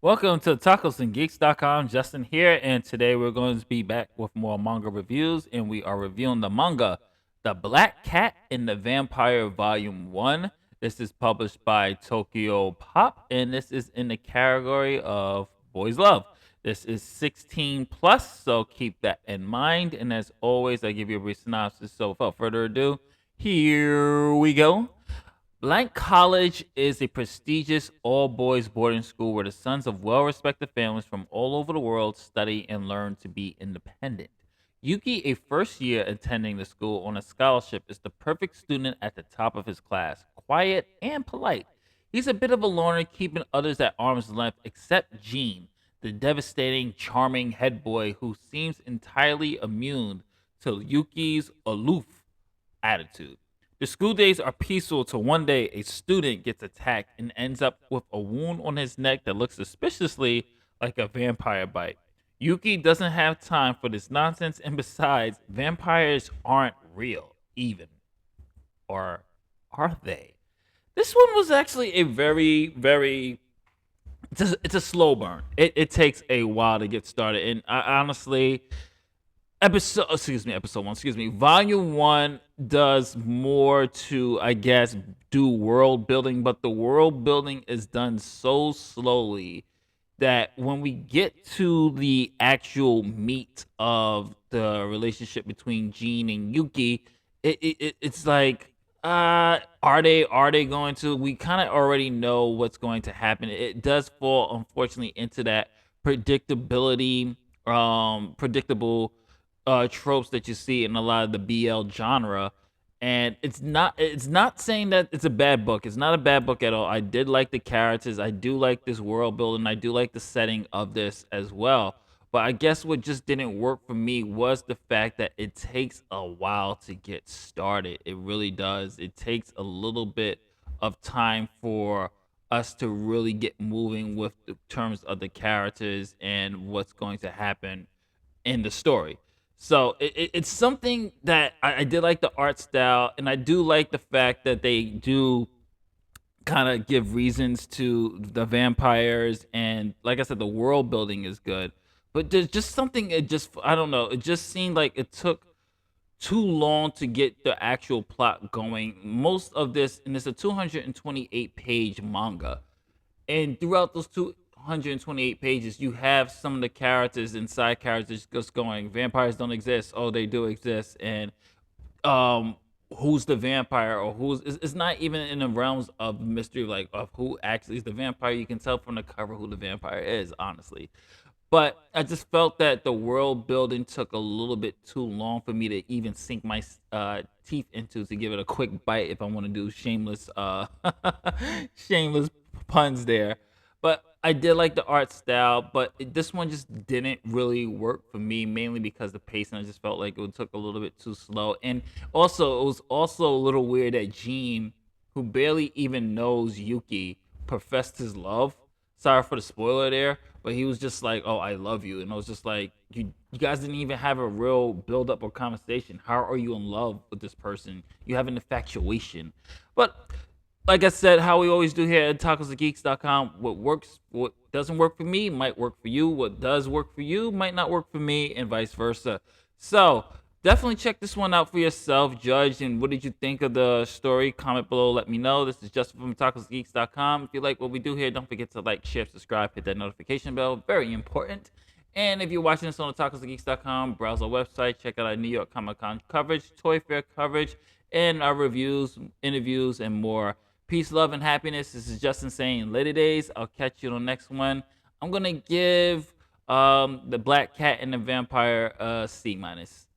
Welcome to tacosandgeeks.com. Justin here, and today we're going to be back with more manga reviews, and we are reviewing the manga The Black Cat and the Vampire Volume 1. This is published by Tokyo Pop, and this is in the category of Boys Love. This is 16 plus, so keep that in mind. And as always, I give you a brief synopsis. So without further ado, here we go. Blanc College is a prestigious all boys boarding school where the sons of well respected families from all over the world study and learn to be independent. Yuki, a first year attending the school on a scholarship, is the perfect student at the top of his class, quiet and polite. He's a bit of a loner, keeping others at arm's length, except Jean, the devastating, charming head boy who seems entirely immune to Yuki's aloof attitude. The school days are peaceful till one day a student gets attacked and ends up with a wound on his neck that looks suspiciously like a vampire bite. Yuki doesn't have time for this nonsense, and besides, vampires aren't real, even. Or are they? This one was actually a very. It's a slow burn. It takes a while to get started. And I honestly, episode 1, volume 1 does more to, I guess, do world building, but the world building is done so slowly that when we get to the actual meat of the relationship between Jean and Yuki, it's like, are they going to, we kind of already know what's going to happen. It does fall, unfortunately, into that predictable tropes that you see in a lot of the BL genre. And it's not saying that it's a bad book. It's not a bad book at all. I did like the characters. I do like this world building. I do like the setting of this as well. But I guess what just didn't work for me was the fact that it takes a while to get started. It really does. It takes a little bit of time for us to really get moving with the terms of the characters and what's going to happen in the story. So it's something that I did like the art style, and I do like the fact that they do kind of give reasons to the vampires, and like I said, the world building is good. But there's just something, it just, I don't know, it just seemed like it took too long to get the actual plot going. Most of this, and it's a 228 page manga, and throughout those 228 pages, you have some of the characters and side characters just going, vampires don't exist, oh they do exist, and um who's the vampire, or who's, it's not even in the realms of mystery, like of who actually is the vampire. You can tell from the cover who the vampire is, honestly. But I just felt that the world building took a little bit too long for me to even sink my teeth into, to give it a quick bite if I want to do shameless shameless puns there. But I did like the art style, but this one just didn't really work for me, mainly because the pacing, I just felt like it took a little bit too slow. And also, it was also a little weird that Gene, who barely even knows Yuki, professed his love. Sorry for the spoiler there, but he was just like, "Oh, I love you," and I was just like, "You guys didn't even have a real build up or conversation. How are you in love with this person? You have an infatuation." But like I said, how we always do here at tacosandgeeks.com, what doesn't work for me might work for you. What does work for you might not work for me, and vice versa. So definitely check this one out for yourself, judge. And what did you think of the story? Comment below, let me know. This is Justin from tacosgeeks.com. If you like what we do here, don't forget to like, share, subscribe, hit that notification bell. Very important. And if you're watching this on the tacosgeeks.com, browse our website, check out our New York Comic Con coverage, Toy Fair coverage, and our reviews, interviews, and more. Peace, love, and happiness. This is Justin saying later days. I'll catch you on the next one. I'm gonna give the Black Cat and the Vampire C minus.